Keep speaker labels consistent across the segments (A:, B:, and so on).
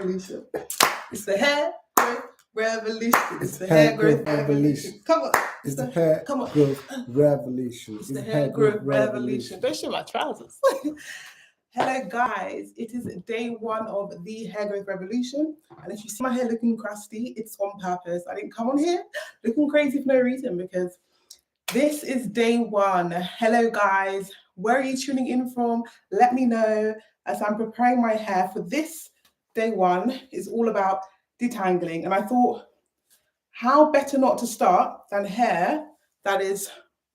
A: revolution. It's the hair growth revolution. It's the hair growth revolution. Come on.
B: It's the hair growth revolution.
A: It's the hair growth revolution. Don't show my trousers. Hello guys, it is day one of the hair growth revolution, and if you see my hair looking crusty, it's on purpose. I didn't come on here looking crazy for no reason, because this is day one. Hello guys, where are you tuning in from? Let me know, as I'm preparing my hair for this day one. Is all about detangling, and I thought, how better not to start than hair that is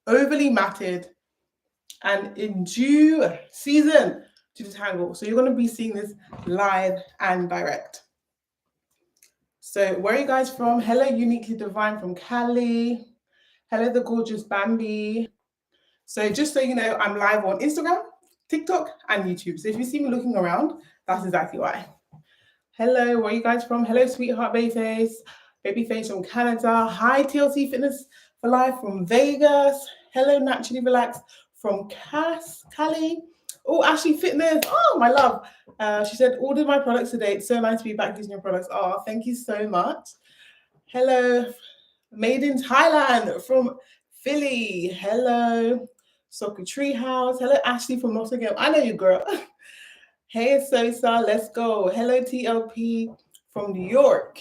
A: overly matted and in due season to detangle. So you're going to be seeing this live and direct. So where are you guys from? Hello, Uniquely Divine from Cali. Hello, the gorgeous Bambi. So just so you know, I'm live on Instagram, TikTok, and YouTube. So if you see me looking around, that's exactly why. Hello, where are you guys from? Hello, sweetheart Babyface from Canada. Hi, TLC Fitness for Life from Vegas. Hello, Naturally Relaxed from Cali. Oh, Ashley Fitness. Oh, my love. She said, ordered my products today. It's so nice to be back using your products. Oh, thank you so much. Hello, Made in Thailand from Philly. Hello, Soccer Treehouse. Hello, Ashley from Nottingham. I know you, girl. Hey, Sosa, let's go. Hello, TLP from New York.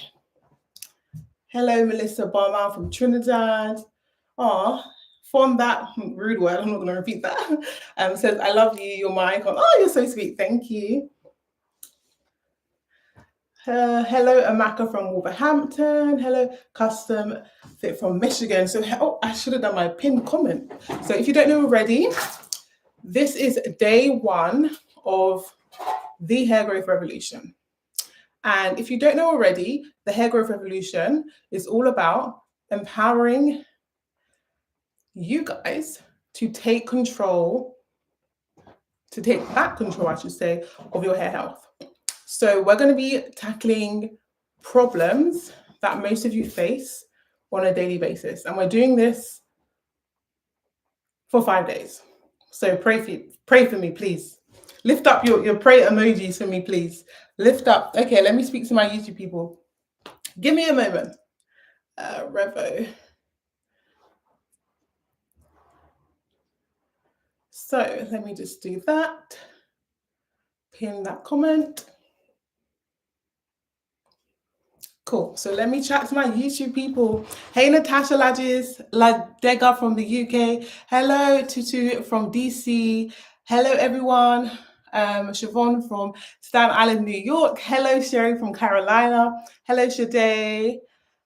A: Hello, Melissa Barman from Trinidad. Oh, from that rude word, I'm not going to repeat that. Says, I love you, you're my icon. Oh, you're so sweet, thank you. Hello, Amaka from Wolverhampton. Hello, Custom Fit from Michigan. So, oh, I should have done my pinned comment. So if you don't know already, this is day one of the hair growth revolution. And if you don't know already, the hair growth revolution is all about empowering you guys to take back control, I should say, of your hair health. So we're going to be tackling problems that most of you face on a daily basis. And we're doing this for 5 days. So pray for me, please. Lift up your pray emojis for me, please. Lift up. Okay, let me speak to my YouTube people. Give me a moment. Revo. So let me just do that. Pin that comment. Cool. So let me chat to my YouTube people. Hey, Natasha Ladega from the UK. Hello, Tutu from DC. Hello, everyone. Siobhan from Staten Island, New York. Hello, Sherry from Carolina. Hello, Shade.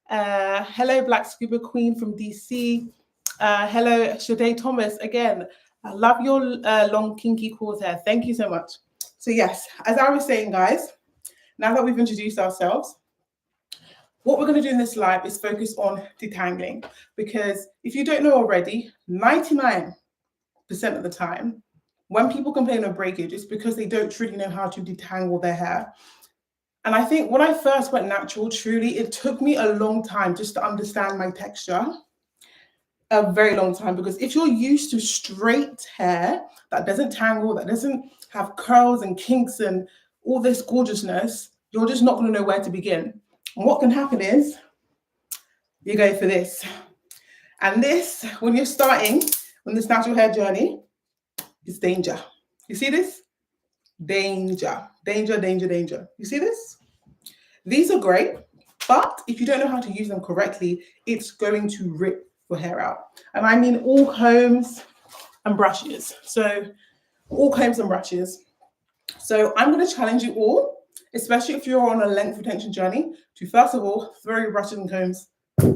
A: Hello, Black Scuba Queen from DC. Hello, Shade Thomas. Again, I love your long kinky coils hair. Thank you so much. So yes, as I was saying, guys, now that we've introduced ourselves, what we're going to do in this live is focus on detangling, because if you don't know already, 99% of the time, when people complain of breakage, it's because they don't truly know how to detangle their hair. And I think when I first went natural, truly, it took me a long time just to understand my texture. A very long time, because if you're used to straight hair that doesn't tangle, that doesn't have curls and kinks and all this gorgeousness, you're just not going to know where to begin. And what can happen is you go for this. And this, when you're starting on this natural hair journey, is danger. You see this? Danger, danger, danger, danger. You see this? These are great, but if you don't know how to use them correctly, it's going to rip your hair out. And I mean all combs and brushes. So all combs and brushes. So I'm going to challenge you all, especially if you're on a length retention journey, to first of all, throw your brushes and combs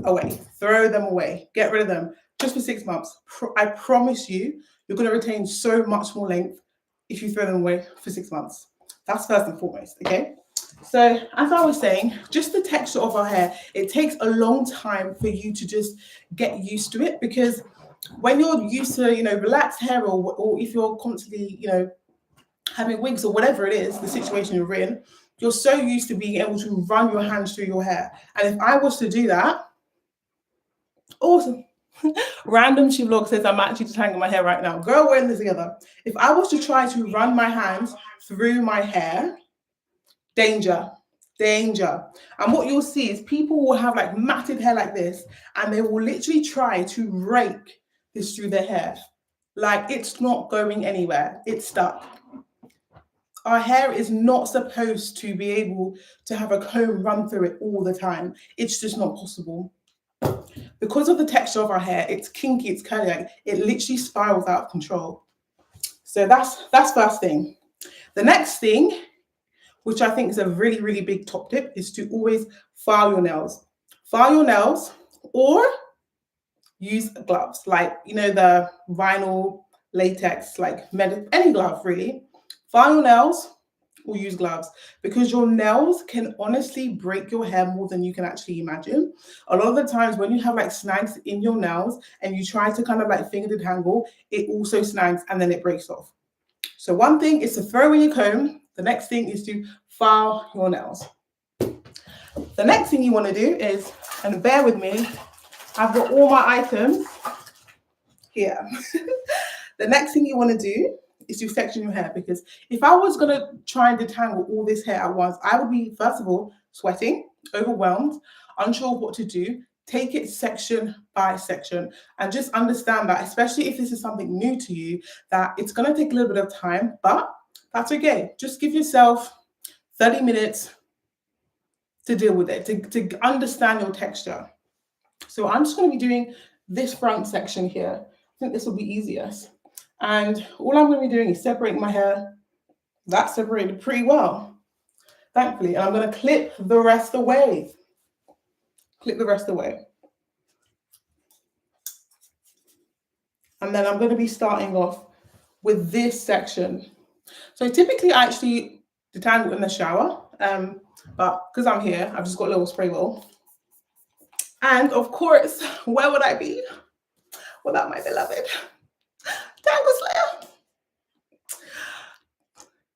A: away. Throw them away. Get rid of them just for 6 months. I promise you, you're going to retain so much more length if you throw them away for 6 months. That's first and foremost, okay? So as I was saying, just the texture of our hair, it takes a long time for you to just get used to it, because when you're used to, relaxed hair, or if you're constantly, having wigs or whatever it is, the situation you're in, you're so used to being able to run your hands through your hair. And if I was to do that, awesome. Random She Vlog says I'm actually detangling my hair right now. Girl, we're in this together. If I was to try to run my hands through my hair, danger. Danger. And what you'll see is people will have like matted hair like this, and they will literally try to rake this through their hair. Like it's not going anywhere. It's stuck. Our hair is not supposed to be able to have a comb run through it all the time. It's just not possible. Because of the texture of our hair, it's kinky, it's curly, like it literally spirals out of control. So that's first thing. The next thing, which I think is a really, really big top tip, is to always file your nails. File your nails or use gloves, like, you know, the vinyl, latex, like any glove really. File your nails or use gloves, because your nails can honestly break your hair more than you can actually imagine. A lot of the times when you have like snags in your nails and you try to kind of like finger detangle, it also snags and then it breaks off. So one thing is to throw in your comb. The next thing is to file your nails. The next thing you want to do is, and bear with me, I've got all my items here. The next thing you want to do is to section your hair, because if I was going to try and detangle all this hair at once, I would be, first of all, sweating, overwhelmed, unsure of what to do. Take it section by section and just understand that, especially if this is something new to you, that it's going to take a little bit of time, but that's okay. Just give yourself 30 minutes to deal with it, to understand your texture. So I'm just going to be doing this front section here. I think this will be easiest. And all I'm going to be doing is separating my hair. That's separated pretty well, thankfully. And I'm going to clip the rest away. Clip the rest away. And then I'm going to be starting off with this section. So typically I actually detangle in the shower, but because I'm here, I've just got a little spray bottle. And of course, where would I be without my beloved Tangle Slayer?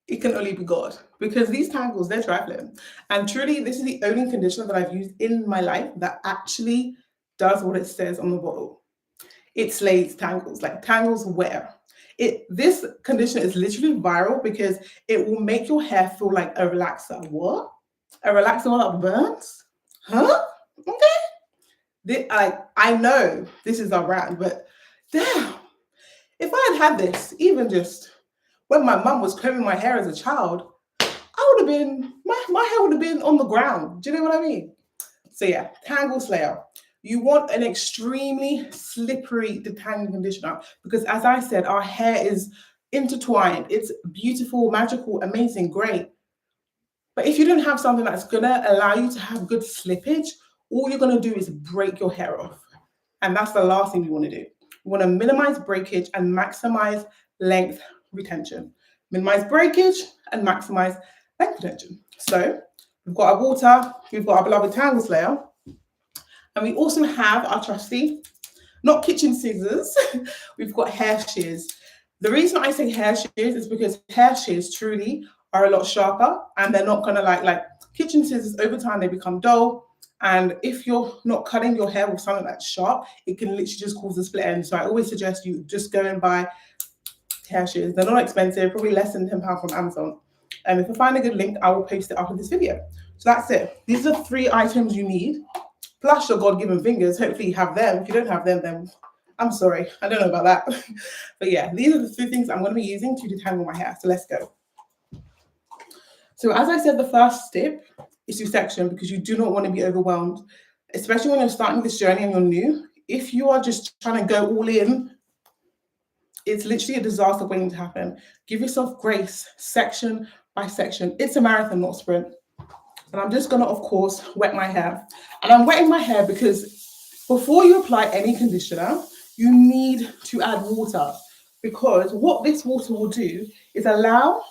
A: It can only be God, because these tangles, they're trifling. And truly, this is the only conditioner that I've used in my life that actually does what it says on the bottle. It slays tangles, like tangles wear. This conditioner is literally viral because it will make your hair feel like a relaxer. What? A relaxer that burns? Huh? Okay. I know this is our brand, but damn, if I had this, even just when my mum was combing my hair as a child, I would have been, my hair would have been on the ground. Do you know what I mean? So yeah, Tangle Slayer. You want an extremely slippery detangling conditioner, because as I said, our hair is intertwined. It's beautiful, magical, amazing, great. But if you don't have something that's gonna allow you to have good slippage, all you're gonna do is break your hair off. And that's the last thing you wanna do. You wanna minimize breakage and maximize length retention. Minimize breakage and maximize length retention. So we've got our water, we've got our beloved Tangle Slayer, and we also have our trusty, not kitchen scissors, we've got hair shears. The reason I say hair shears is because hair shears truly are a lot sharper, and they're not gonna like kitchen scissors. Over time they become dull, and if you're not cutting your hair with something that's sharp, it can literally just cause a split end. So I always suggest you just go and buy hair shears. They're not expensive, probably less than £10 from Amazon. And if I find a good link, I will post it after this video. So that's it. These are 3 items you need, plus your God-given fingers. Hopefully you have them. If you don't have them, then I'm sorry. I don't know about that. But yeah, these are the 3 things I'm going to be using to detangle my hair. So let's go. So as I said, the first step is to section, because you do not want to be overwhelmed, especially when you're starting this journey and you're new. If you are just trying to go all in, it's literally a disaster waiting to happen. Give yourself grace, section by section. It's a marathon, not a sprint. And I'm just going to, of course, wet my hair. And I'm wetting my hair because before you apply any conditioner, you need to add water, because what this water will do is allow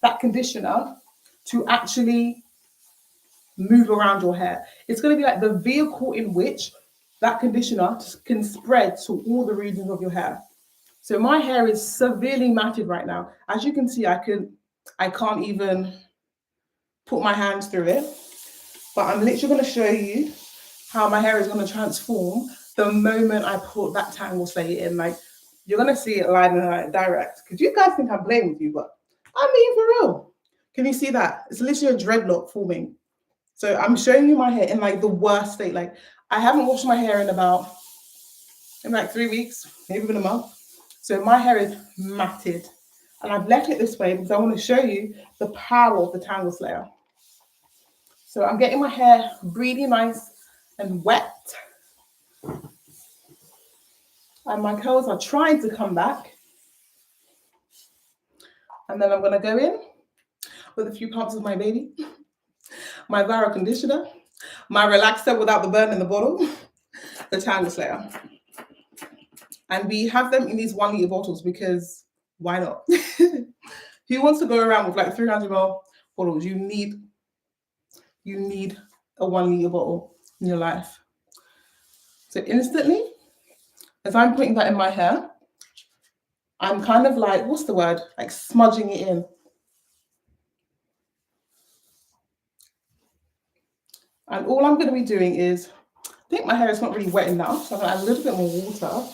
A: that conditioner to actually move around your hair. It's going to be like the vehicle in which that conditioner can spread to all the regions of your hair. So my hair is severely matted right now. As you can see, I can't even put my hands through it. But I'm literally going to show you how my hair is going to transform the moment I put that Tangle Slayer in. Like, you're going to see it live and direct. Because you guys think I'm playing with you, but I mean, for real. Can you see that? It's literally a dreadlock forming. So I'm showing you my hair in like the worst state. Like I haven't washed my hair in like 3 weeks, maybe even a month. So my hair is matted. And I've left it this way because I want to show you the power of the Tangle Slayer. So I'm getting my hair really nice and wet. And my curls are trying to come back. And then I'm going to go in with a few pumps of my baby, my Varo conditioner, my relaxer without the burn in the bottle, the Tangle Slayer. And we have them in these 1 litre bottles because why not? Who wants to go around with like 300 ml bottles? You need a 1 litre bottle in your life. So instantly, as I'm putting that in my hair, I'm kind of like, what's the word? Like smudging it in. And all I'm going to be doing is, I think my hair is not really wet enough, so I'm going to add a little bit more water.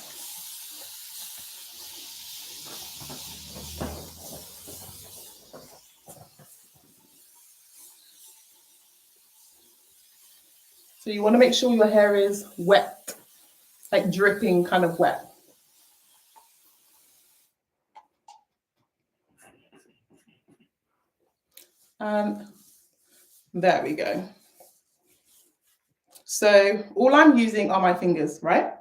A: So you want to make sure your hair is wet, like dripping kind of wet. And there we go. So all I'm using are my fingers, right?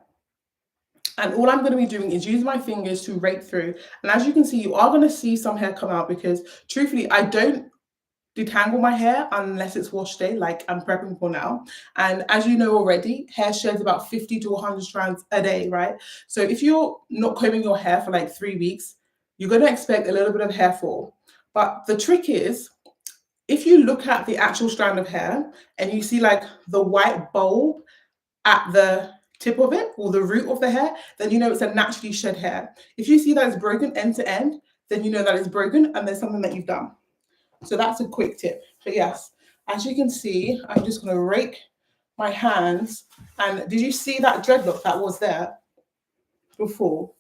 A: And all I'm going to be doing is use my fingers to rake through. And as you can see, you are going to see some hair come out because truthfully, I don't detangle my hair unless it's wash day, like I'm prepping for now. And as you know already, hair sheds about 50 to 100 strands a day, right? So if you're not combing your hair for like 3 weeks, you're going to expect a little bit of hair fall. But the trick is, if you look at the actual strand of hair and you see like the white bulb at the tip of it or the root of the hair, then you know it's a naturally shed hair. If you see that it's broken end to end, then you know that it's broken and there's something that you've done. So that's a quick tip. But yes, as you can see, I'm just going to rake my hands. And did you see that dreadlock that was there before?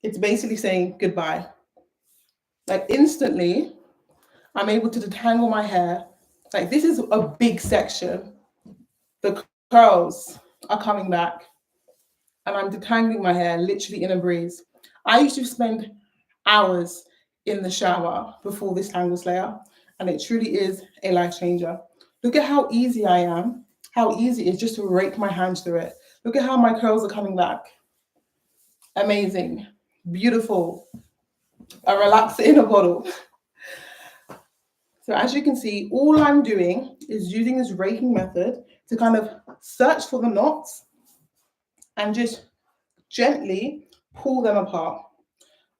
A: It's basically saying goodbye. Like instantly, I'm able to detangle my hair. Like this is a big section. The curls are coming back. And I'm detangling my hair literally in a breeze. I used to spend hours in the shower before this Tangle Slayer, and it truly is a life changer. Look at how easy I am, how easy it is just to rake my hands through it. Look at how my curls are coming back. Amazing, beautiful, a relaxer in a bottle. So as you can see, all I'm doing is using this raking method to kind of search for the knots and just gently pull them apart.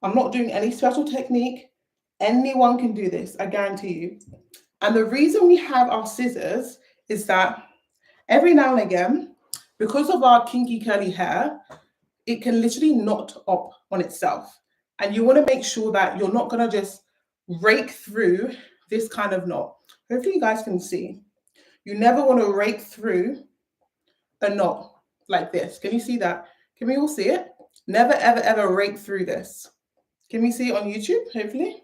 A: I'm not doing any special technique. Anyone can do this, I guarantee you. And the reason we have our scissors is that every now and again, because of our kinky curly hair, it can literally knot up on itself. And you want to make sure that you're not going to just rake through this kind of knot. Hopefully you guys can see. You never want to rake through a knot like this. Can you see that? Can we all see it? Never, ever, ever rake through this. Can we see it on YouTube, hopefully?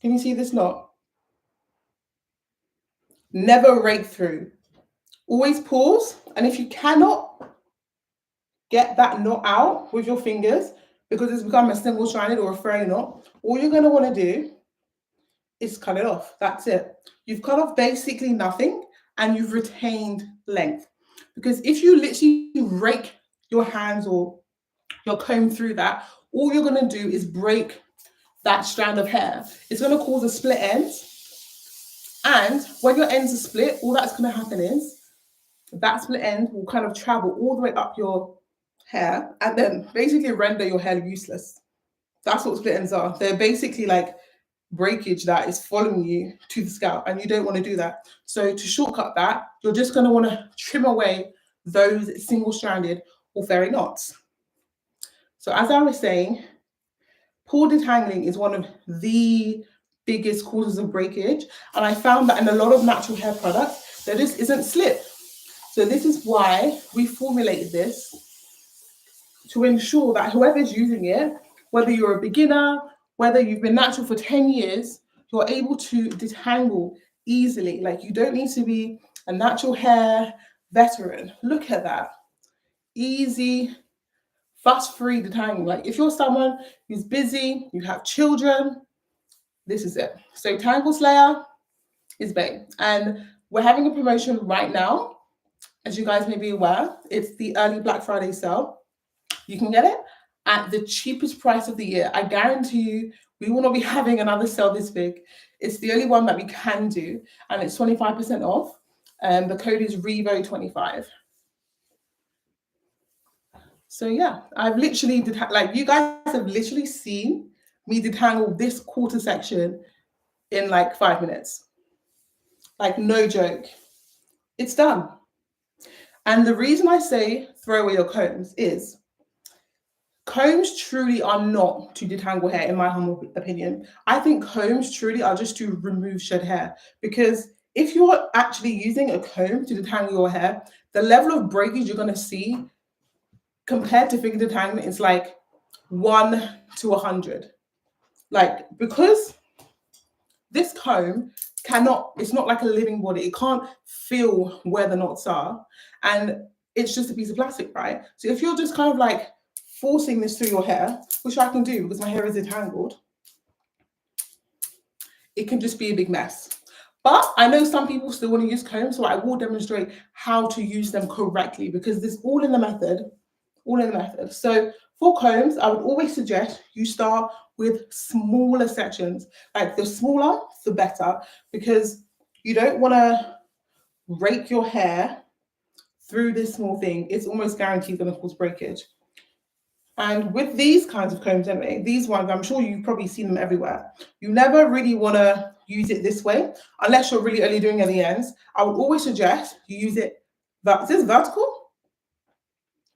A: Can you see this knot? Never rake through. Always pause. And if you cannot get that knot out with your fingers because it's become a single-stranded or a furry knot, all you're going to want to do is cut it off. That's it. You've cut off basically nothing and you've retained length. Because if you literally rake your hands or your comb through that, all you're going to do is break that strand of hair. It's going to cause a split end. And when your ends are split, all that's going to happen is that split end will kind of travel all the way up your hair and then basically render your hair useless. That's what split ends are. They're basically like breakage that is following you to the scalp, and you don't want to do that. So to shortcut that, you're just going to want to trim away those single-stranded or fairy knots. So as I was saying, pore detangling is one of the biggest causes of breakage, and I found that in a lot of natural hair products there just isn't slip. So this is why we formulated this to ensure that whoever's using it, whether you're a beginner, whether you've been natural for 10 years, you're able to detangle easily. Like, you don't need to be a natural hair veteran. Look at that. Easy, fuss-free detangling. Like, if you're someone who's busy, you have children, this is it. So Tangle Slayer is bae. And we're having a promotion right now. As you guys may be aware, it's the early Black Friday sale. You can get it at the cheapest price of the year. I guarantee you, we will not be having another sale this big. It's the only one that we can do, and it's 25% off. The code is REVO25. So yeah, I've literally, like, you guys have literally seen me detangle this quarter section in like 5 minutes. Like, no joke. It's done. And the reason I say throw away your combs is combs truly are not to detangle hair, in my humble opinion. I think combs truly are just to remove shed hair, because if you're actually using a comb to detangle your hair, the level of breakage you're going to see compared to finger detangling is like 1 to 100. Like, because this comb it's not like a living body. It can't feel where the knots are. And it's just a piece of plastic, right? So if you're just kind of like forcing this through your hair, which I can do because my hair is detangled, it can just be a big mess. But I know some people still want to use combs, so I will demonstrate how to use them correctly, because this all in the method. So for combs, I would always suggest you start with smaller sections. Like, the smaller, the better, because you don't want to rake your hair through this small thing. It's almost guaranteed going to cause breakage. And with these kinds of combs, anyway, these ones, I'm sure you've probably seen them everywhere. You never really want to use it this way, unless you're really only doing it at the ends. I would always suggest you use it, is this vertical?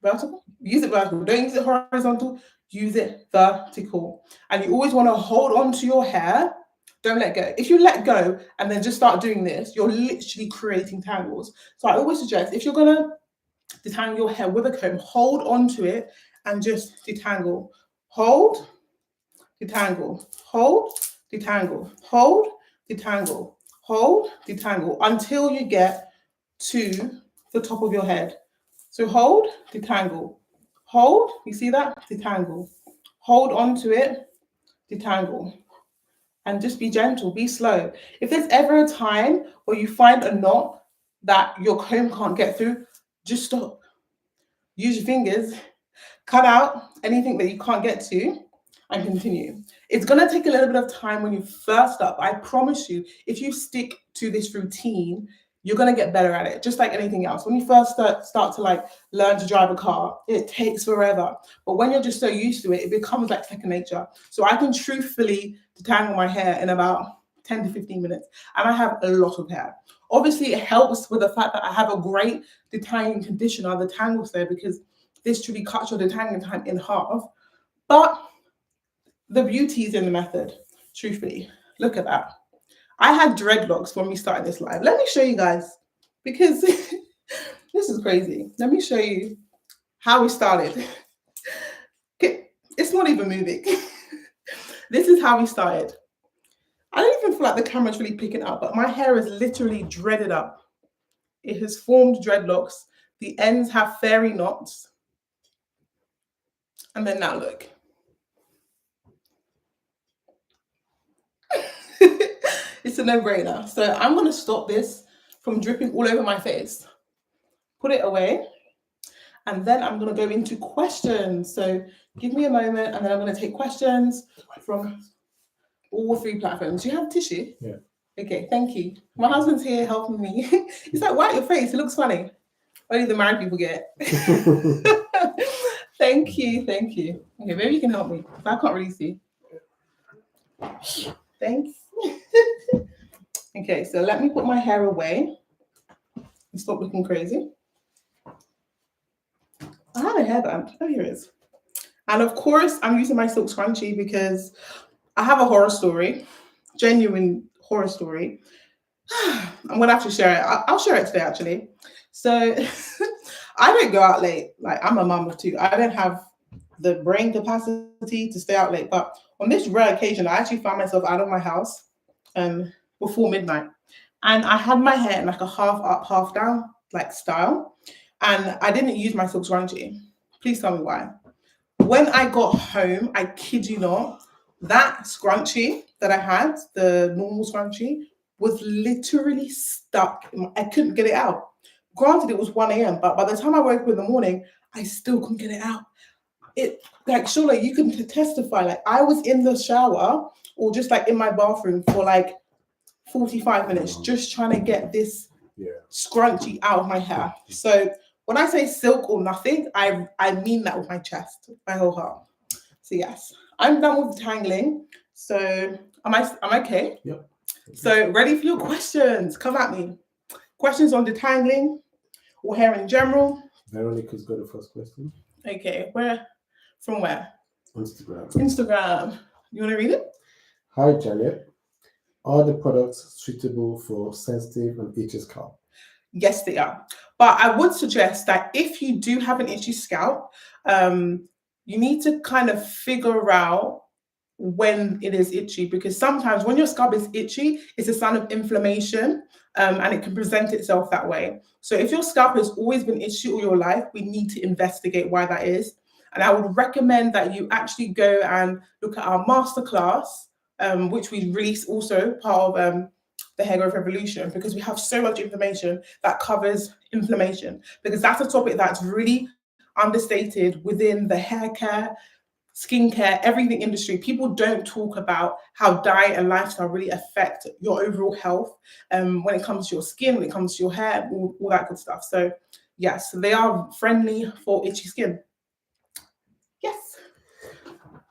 A: Vertical? Use it vertical. Don't use it horizontal. Use it vertical. And you always want to hold on to your hair. Don't let go. If you let go and then just start doing this, you're literally creating tangles. So I always suggest, if you're going to detangle your hair with a comb, hold on to it and just detangle. Hold, detangle. Hold, detangle. Hold, detangle. Hold, detangle, until you get to the top of your head. So hold, detangle. Hold, you see that? Detangle. Hold on to it, detangle. And just be gentle, be slow. If there's ever a time where you find a knot that your comb can't get through, just stop. Use your fingers, cut out anything that you can't get to, and continue. It's going to take a little bit of time when you first start, but I promise you, if you stick to this routine, you're going to get better at it, just like anything else. When you first start to like learn to drive a car, it takes forever. But when you're just so used to it, it becomes like second nature. So I can truthfully detangle my hair in about 10 to 15 minutes. And I have a lot of hair. Obviously, it helps with the fact that I have a great detangling conditioner, the Tangle Slayer, because this truly cuts your detangling time in half. But the beauty is in the method, truthfully. Look at that. I had dreadlocks when we started this live. Let me show you guys, because this is crazy. Let me show you how we started. Okay, it's not even moving. This is how we started. I don't even feel like the camera's really picking up, but my hair is literally dreaded up. It has formed dreadlocks. The ends have fairy knots. And then now look. It's a no-brainer. So I'm going to stop this from dripping all over my face. Put it away. And then I'm going to go into questions. So give me a moment, and then I'm going to take questions from all 3 platforms. Do you have tissue?
B: Yeah.
A: Okay, thank you. My husband's here helping me. He's like, "Why your face? It looks funny." Only the married people get. Thank you. Okay, maybe you can help me. I can't really see. Thanks. Okay, so let me put my hair away and stop looking crazy. I had a hairband. Oh, here it is. And of course, I'm using my silk scrunchie because I have a horror story, genuine horror story. I'm gonna have to share it. I'll share it today, actually. So I don't go out late. Like, I'm a mum of 2. I don't have the brain capacity to stay out late. But on this rare occasion, I actually found myself out of my house before midnight. And I had my hair in like a half up, half down, like style. And I didn't use my silk scrunchie. Please tell me why. When I got home, I kid you not, that scrunchie that I had, the normal scrunchie, was literally stuck. I couldn't get it out. Granted, it was 1 a.m., but by the time I woke up in the morning, I still couldn't get it out. It like surely you can testify. Like I was in the shower or just like in my bathroom for like 45 minutes just trying to get this scrunchie out of my hair. So when I say silk or nothing, I mean that with my chest, my whole heart. So yes, I'm done with detangling. So am I okay?
B: Yep.
A: So ready for your questions. Come at me. Questions on detangling or hair in general?
B: Veronica's got the first question.
A: Okay, where? From where?
B: Instagram.
A: You want to read it?
B: Hi, Janet. Are the products suitable for sensitive and itchy scalp?
A: Yes, they are. But I would suggest that if you do have an itchy scalp, you need to kind of figure out when it is itchy, because sometimes when your scalp is itchy, it's a sign of inflammation, and it can present itself that way. So if your scalp has always been itchy all your life, we need to investigate why that is. And I would recommend that you actually go and look at our masterclass, which we release also part of the Hair Growth Revolution, because we have so much information that covers inflammation, because that's a topic that's really understated within the hair care, skincare, everything industry. People don't talk about how diet and lifestyle really affect your overall health, when it comes to your skin, when it comes to your hair, all that good stuff. So yes, they are friendly for itchy skin. Yes.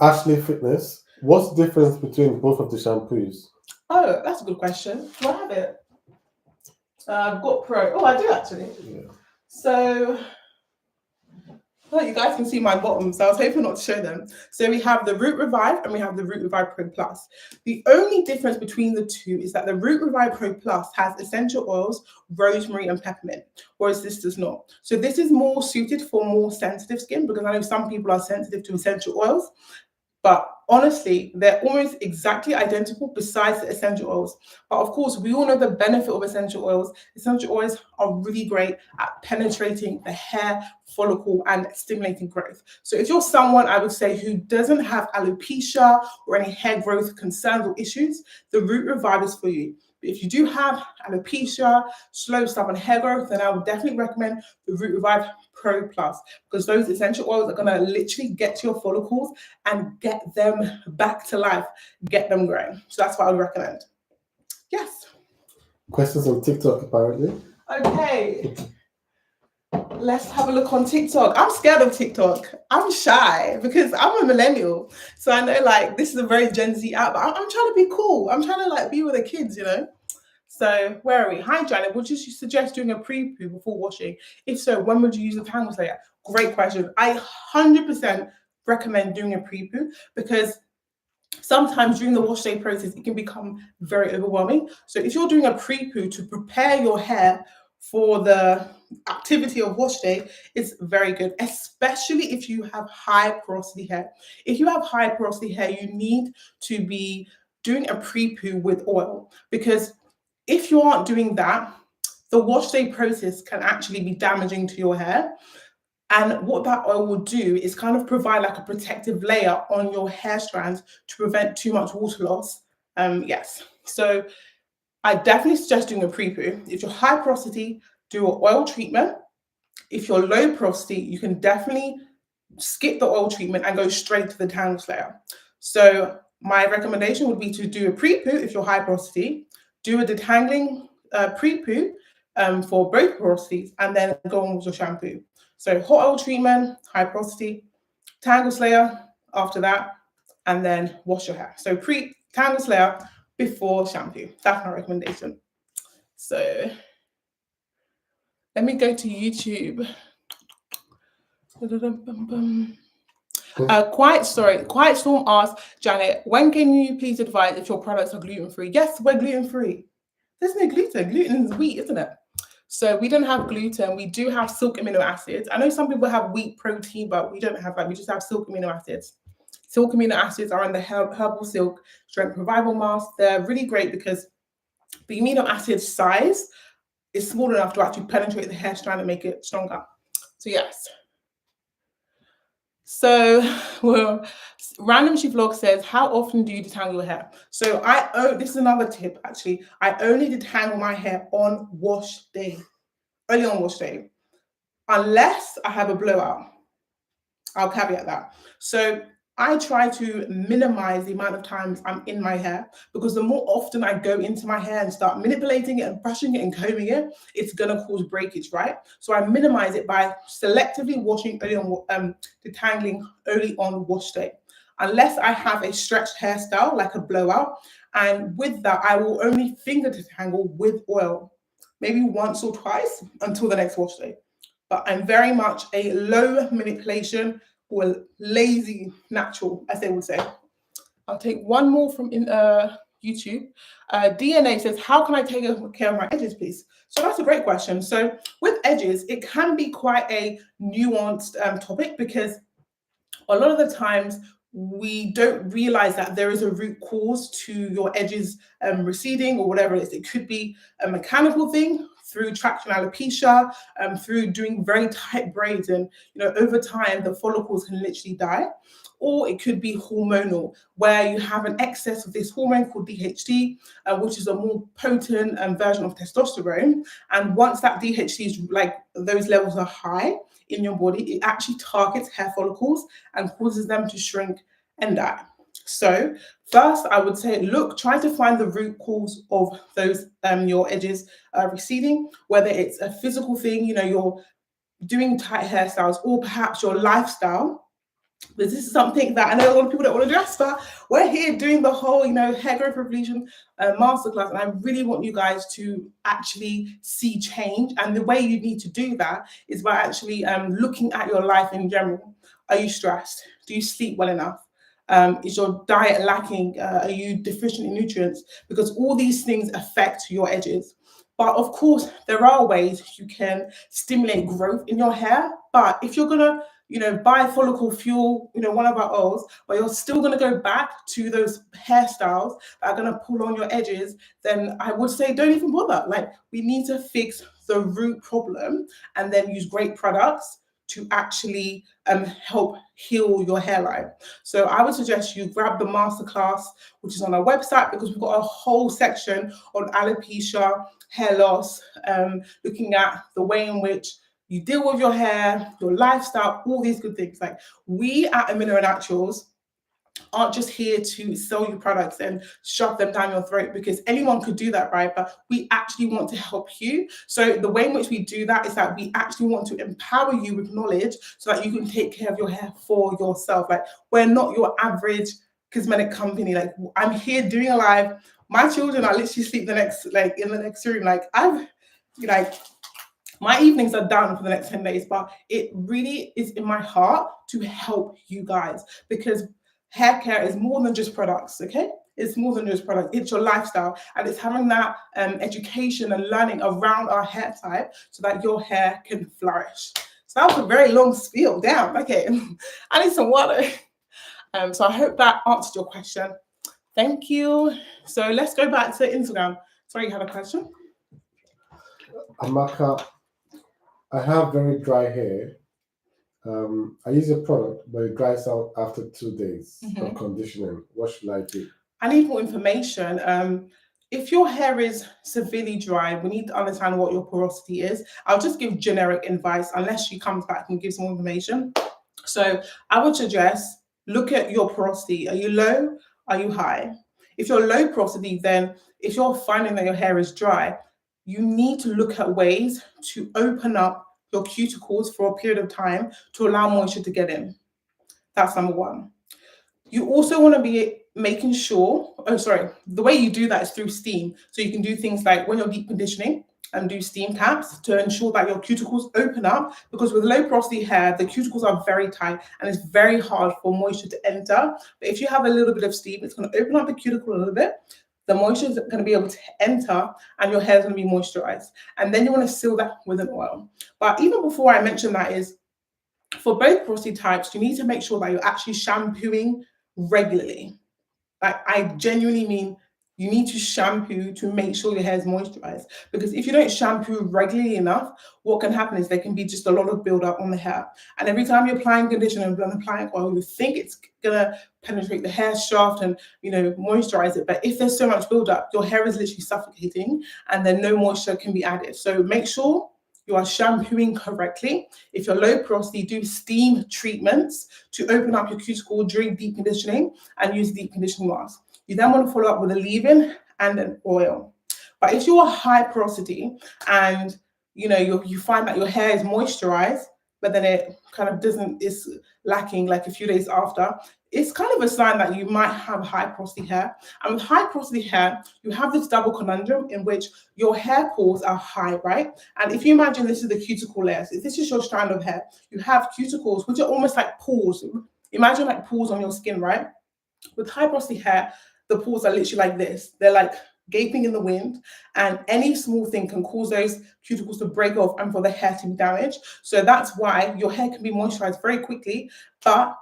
B: Ashley Fitness. What's the difference between both of the shampoos?
A: Oh, that's a good question. Do I have it? I've got Pro. Oh, I do actually.
B: Yeah.
A: So, well, you guys can see my bottoms. I was hoping not to show them. So we have the Root Revive and we have the Root Revive Pro Plus. The only difference between the two is that the Root Revive Pro Plus has essential oils, rosemary and peppermint, whereas this does not. So this is more suited for more sensitive skin, because I know some people are sensitive to essential oils. But honestly, they're almost exactly identical besides the essential oils. But of course, we all know the benefit of essential oils. Essential oils are really great at penetrating the hair follicle and stimulating growth. So if you're someone, I would say, who doesn't have alopecia or any hair growth concerns or issues, the Root Revive is for you. But if you do have alopecia, slow stubborn hair growth, then I would definitely recommend the Root Revive Pro Plus, because those essential oils are going to literally get to your follicles and get them back to life, get them growing. So that's what I would recommend. Yes.
B: Questions on TikTok, apparently.
A: Okay. Let's have a look on TikTok. I'm scared of TikTok. I'm shy because I'm a millennial. So I know like this is a very Gen Z app, but I'm trying to be cool. I'm trying to like be with the kids, you know? So where are we? Hi, Janet. Would you suggest doing a pre-poo before washing? If so, when would you use a tangle slayer? Great question. I 100% recommend doing a pre-poo, because sometimes during the wash day process, it can become very overwhelming. So if you're doing a pre-poo to prepare your hair for the activity of wash day, it's very good, especially if you have high porosity hair. If you have high porosity hair, you need to be doing a pre-poo with oil, because if you aren't doing that, the wash day process can actually be damaging to your hair. And what that oil will do is kind of provide like a protective layer on your hair strands to prevent too much water loss. Yes. So I definitely suggest doing a pre-poo. If you're high porosity, do an oil treatment. If you're low porosity, you can definitely skip the oil treatment and go straight to the tangle slayer. So my recommendation would be to do a pre-poo if you're high porosity, do a detangling pre-poo for both porosities, and then go on with your shampoo. So hot oil treatment, high porosity, tangle slayer after that, and then wash your hair. So tangle slayer before shampoo. That's my recommendation. So let me go to YouTube. Quiet Storm asks, Janet, when can you please advise if your products are gluten-free? Yes, we're gluten-free. There's no gluten. Gluten is wheat, isn't it? So we don't have gluten. We do have silk amino acids. I know some people have wheat protein, but we don't have that. We just have silk amino acids. Silk amino acids are in the herbal silk strength revival mask. They're really great because the amino acid size is small enough to actually penetrate the hair strand and make it stronger. So yes. So, well, Random She Vlog says, how often do you detangle your hair? So this is another tip actually. I only detangle my hair on wash day, only on wash day, unless I have a blowout. I'll caveat that. So I try to minimize the amount of times I'm in my hair, because the more often I go into my hair and start manipulating it and brushing it and combing it, it's gonna cause breakage, right? So I minimize it by selectively washing early on, detangling early on wash day, unless I have a stretched hairstyle like a blowout. And with that, I will only finger detangle with oil, maybe once or twice until the next wash day. But I'm very much a low manipulation or lazy natural, as they would say. I'll take one more from YouTube. DNA says, how can I take care of my edges, please? So that's a great question. So with edges, it can be quite a nuanced topic, because a lot of the times we don't realize that there is a root cause to your edges receding or whatever it is. It could be a mechanical thing through traction alopecia, through doing very tight braids, and over time the follicles can literally die. Or it could be hormonal, where you have an excess of this hormone called DHT, which is a more potent version of testosterone. And once that DHT is those levels are high in your body, it actually targets hair follicles and causes them to shrink and die. So first, I would say, try to find the root cause of those your edges receding, whether it's a physical thing, you're doing tight hairstyles, or perhaps your lifestyle. But this is something that I know a lot of people don't want to address, but we're here doing the whole, hair growth revolution masterclass, and I really want you guys to actually see change. And the way you need to do that is by actually looking at your life in general. Are you stressed? Do you sleep well enough? Is your diet lacking? Are you deficient in nutrients? Because all these things affect your edges. But of course, there are ways you can stimulate growth in your hair. But if you're gonna buy follicle fuel, one of our oils, but you're still going to go back to those hairstyles that are going to pull on your edges, then I would say don't even bother. We need to fix the root problem and then use great products to actually help heal your hairline. So I would suggest you grab the masterclass, which is on our website, because we've got a whole section on alopecia, hair loss, looking at the way in which you deal with your hair, your lifestyle, all these good things. We at Amino Naturals aren't just here to sell you products and shove them down your throat, because anyone could do that, right? But we actually want to help you. So the way in which we do that is that we actually want to empower you with knowledge so that you can take care of your hair for yourself. We're not your average cosmetic company. I'm here doing a live. My children are literally sleep in the next room. My evenings are done for the next 10 days, but it really is in my heart to help you guys, because hair care is more than just products, okay? It's more than just products. It's your lifestyle, and it's having that education and learning around our hair type so that your hair can flourish. So that was a very long spiel. Damn, okay. I need some water. So I hope that answered your question. Thank you. So let's go back to Instagram. Sorry, you had a question?
B: Amaka, I have very dry hair. I use a product, but it dries out after 2 days of conditioning. What should I do?
A: I need more information. If your hair is severely dry, we need to understand what your porosity is. I'll just give generic advice unless she comes back and gives more information. So I would suggest look at your porosity. Are you low? Are you high? If you're low porosity, then if you're finding that your hair is dry, you need to look at ways to open up your cuticles for a period of time to allow moisture to get in. That's number one. You also want to be making sure, the way you do that is through steam. So you can do things like when you're deep conditioning and do steam taps to ensure that your cuticles open up, because with low porosity hair, the cuticles are very tight and it's very hard for moisture to enter. But if you have a little bit of steam, it's going to open up the cuticle a little bit. The moisture is going to be able to enter and your hair is going to be moisturized. And then you want to seal that with an oil. But even before I mention that, is for both porosity types, you need to make sure that you're actually shampooing regularly. Like, I genuinely mean you need to shampoo to make sure your hair is moisturized. Because if you don't shampoo regularly enough, what can happen is there can be just a lot of buildup on the hair. And every time you're applying conditioner and applying oil, you think it's gonna penetrate the hair shaft and, you know, moisturize it. But if there's so much buildup, your hair is literally suffocating and then no moisture can be added. So make sure you are shampooing correctly. If you're low porosity, do steam treatments to open up your cuticle during deep conditioning and use deep conditioning mask. You then want to follow up with a leave-in and an oil. But if you are high porosity and you find that your hair is moisturized, but then it kind of is lacking like a few days after, it's kind of a sign that you might have high porosity hair. And with high porosity hair, you have this double conundrum in which your hair pores are high, right? And if you imagine this is the cuticle layer, so if this is your strand of hair, you have cuticles, which are almost like pores. Imagine like pores on your skin, right? With high porosity hair, the pores are literally like this. They're like gaping in the wind, and any small thing can cause those cuticles to break off and for the hair to be damaged. So that's why your hair can be moisturized very quickly, but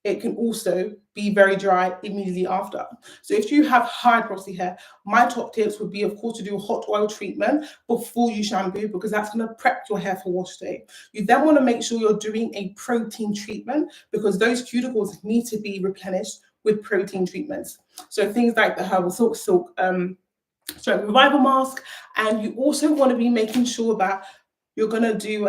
A: it can also be very dry immediately after. So if you have high porosity hair, my top tips would be, of course, to do a hot oil treatment before you shampoo, because that's going to prep your hair for wash day. You then want to make sure you're doing a protein treatment, because those cuticles need to be replenished with protein treatments. So things like the herbal silk revival mask. And you also want to be making sure that you're going to do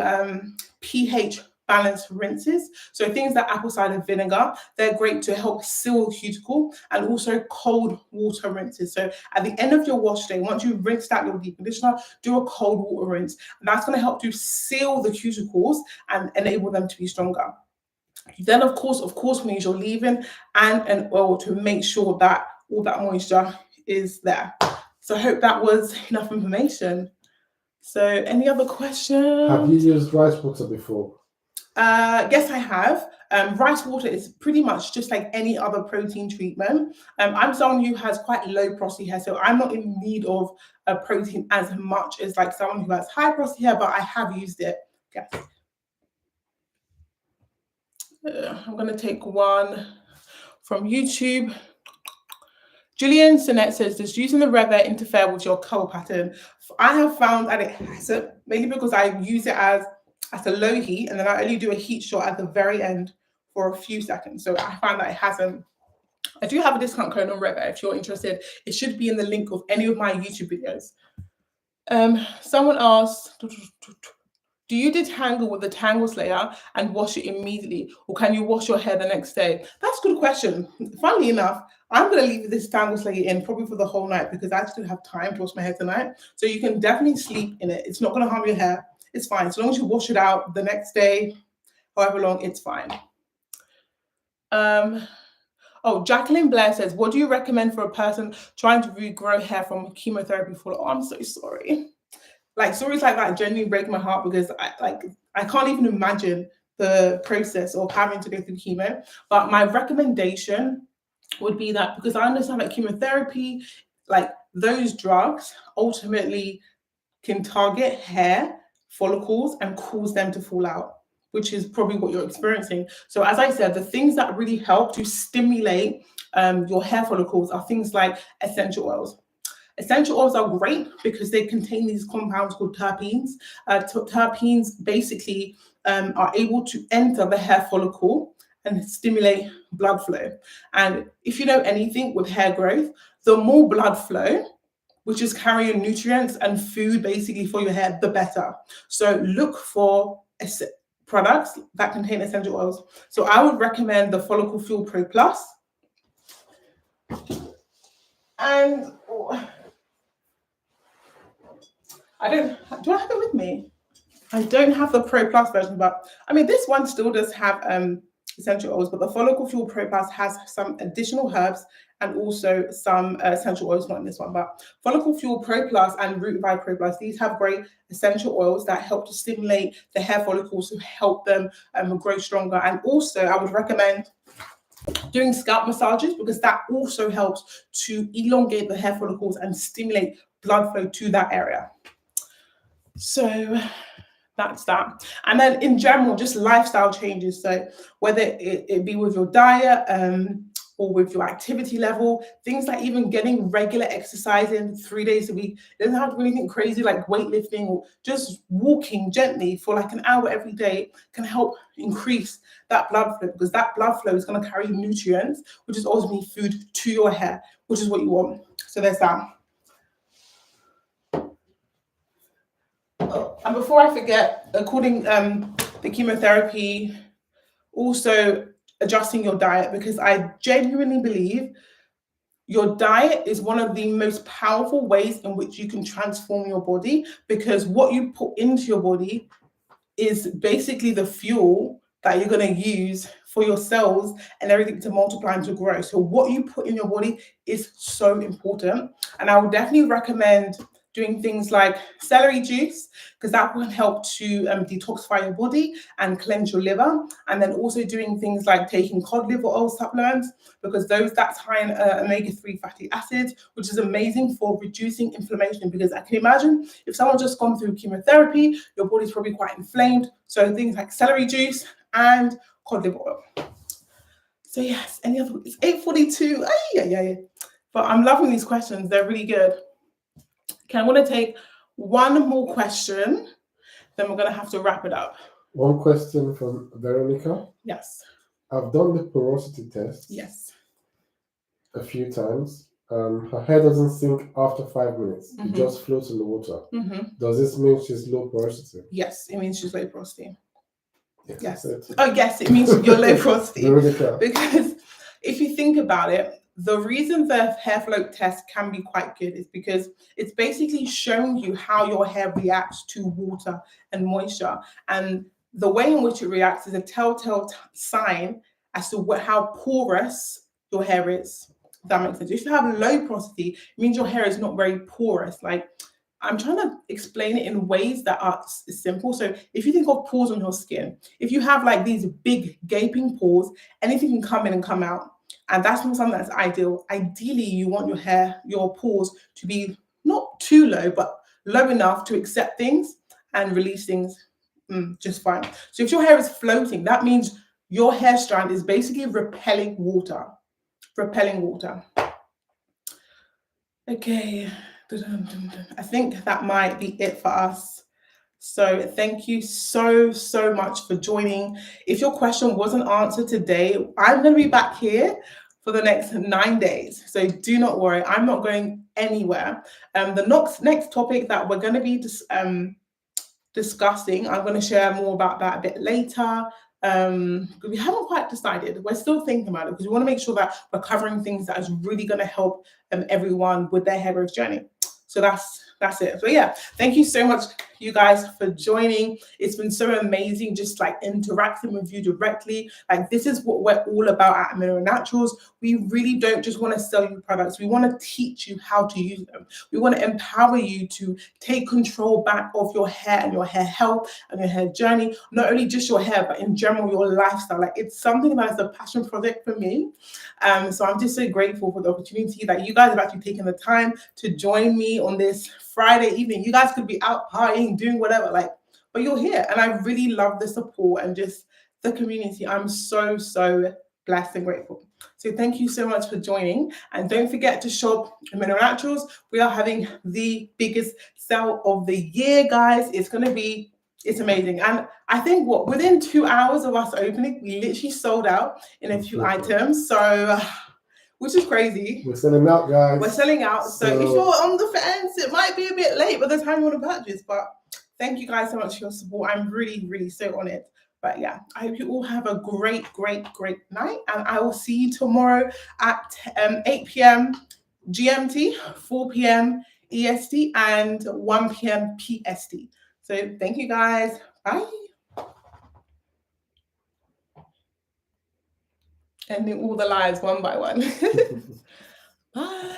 A: pH balanced rinses. So things like apple cider vinegar, they're great to help seal cuticle, and also cold water rinses. So at the end of your wash day, once you've rinsed out your deep conditioner, do a cold water rinse. And that's going to help to seal the cuticles and enable them to be stronger. Then, of course, we use your leave-in and an oil to make sure that all that moisture is there. So I hope that was enough information. So any other questions?
B: Have you used rice water before?
A: Yes, I have. Rice water is pretty much just like any other protein treatment. I'm someone who has quite low porosity hair, so I'm not in need of a protein as much as like someone who has high porosity hair, but I have used it. Yes. I'm going to take one from YouTube. Julian Sinet says, does using the Revit interfere with your color pattern? I have found that it hasn't, mainly because I use it as at a low heat, and then I only do a heat shot at the very end for a few seconds. So I found that it hasn't. I do have a discount code on Revit if you're interested. It should be in the link of any of my YouTube videos. Someone asked, do you detangle with the tangle slayer and wash it immediately, or can you wash your hair the next day? That's a good question. Funnily enough, I'm going to leave this tangle slayer in probably for the whole night, because I just don't have time to wash my hair tonight. So you can definitely sleep in it. It's not going to harm your hair. It's fine. As long as you wash it out the next day, however long, it's fine. Jacqueline Blair says, what do you recommend for a person trying to regrow hair from chemotherapy follow? Oh, I'm so sorry. Like, stories like that genuinely break my heart, because I can't even imagine the process of having to go through chemo. But my recommendation would be that, because I understand that chemotherapy, like those drugs ultimately can target hair follicles and cause them to fall out, which is probably what you're experiencing. So as I said, the things that really help to stimulate your hair follicles are things like essential oils. Essential oils are great because they contain these compounds called terpenes. Terpenes basically are able to enter the hair follicle and stimulate blood flow. And if you know anything with hair growth, the more blood flow, which is carrying nutrients and food basically for your hair, the better. So look for products that contain essential oils. So I would recommend the Follicle Fuel Pro Plus. And do I have it with me? I don't have the Pro Plus version, but I mean, this one still does have essential oils, but the Follicle Fuel Pro Plus has some additional herbs and also some essential oils, not in this one, but Follicle Fuel Pro Plus and Root Revive Pro Plus, these have great essential oils that help to stimulate the hair follicles to help them grow stronger. And also I would recommend doing scalp massages, because that also helps to elongate the hair follicles and stimulate blood flow to that area. So that's that. And then in general, just lifestyle changes. So whether it be with your diet, or with your activity level. Things like even getting regular exercise in 3 days a week. It doesn't have to be anything crazy like weightlifting, or just walking gently for like an hour every day can help increase that blood flow, because that blood flow is going to carry nutrients, which is ultimately food to your hair, which is what you want. So there's that. Oh, and before I forget, according the chemotherapy, also adjusting your diet, because I genuinely believe your diet is one of the most powerful ways in which you can transform your body, because what you put into your body is basically the fuel that you're going to use for your cells and everything to multiply and to grow. So what you put in your body is so important. And I would definitely recommend doing things like celery juice, because that will help to detoxify your body and cleanse your liver. And then also doing things like taking cod liver oil supplements, because that's high in omega-3 fatty acids, which is amazing for reducing inflammation. Because I can imagine if someone's just gone through chemotherapy, your body's probably quite inflamed. So things like celery juice and cod liver oil. So yes, any other? It's 8:42. Yeah. But I'm loving these questions. They're really good. Okay, I'm going to take one more question, then we're going to have to wrap it up.
B: One question from Veronica.
A: Yes.
B: I've done the porosity test.
A: Yes.
B: A few times. Her hair doesn't sink after 5 minutes. It just floats in the water. Does this mean she's low porosity?
A: Yes, it means she's low porosity. Yes.
B: Oh,
A: yes, it means you're low porosity.
B: Veronica.
A: Because if you think about it, the reason the hair float test can be quite good is because it's basically showing you how your hair reacts to water and moisture. And the way in which it reacts is a telltale sign as to how porous your hair is. If that makes sense. If you have low porosity, it means your hair is not very porous. Like, I'm trying to explain it in ways that are simple. So if you think of pores on your skin, if you have like these big gaping pores, anything can come in and come out. And that's not something that's ideal. Ideally, you want your pores to be not too low, but low enough to accept things and release things just fine. So if your hair is floating, that means your hair strand is basically repelling water. Okay, I think that might be it for us. So thank you so much for joining. If your question wasn't answered today, I'm going to be back here for the next 9 days. So do not worry, I'm not going anywhere. The next topic that we're going to be discussing, I'm going to share more about that a bit later. We haven't quite decided. We're still thinking about it, because we want to make sure that we're covering things that is really going to help everyone with their hair growth journey. So that's it. So yeah, thank you so much, you guys, for joining. It's been so amazing just like interacting with you directly. Like, this is what we're all about at Mineral Naturals. We really don't just want to sell you products. We want to teach you how to use them. We want to empower you to take control back of your hair and your hair health and your hair journey. Not only just your hair, but in general, your lifestyle. Like, it's something that is a passion project for me. So I'm just so grateful for the opportunity that you guys have actually taken the time to join me on this Friday evening. You guys could be out partying, doing whatever, but you're here. And I really love the support and just the community. I'm so blessed and grateful. So thank you so much for joining. And don't forget to shop at Mineral Naturals. We are having the biggest sale of the year, guys. It's amazing. And I think within 2 hours of us opening, we literally sold out in a few items. So, which is crazy.
B: We're selling out, guys.
A: We're selling out. So if you're on the fence, it might be a bit late by the time you want to purchase. But thank you guys so much for your support. I'm really so on it. But yeah, I hope you all have a great night. And I will see you tomorrow at 8 p.m. GMT, 4 p.m. EST, and 1 p.m. PST. So thank you guys. Bye. Ending all the lives one by one. Bye.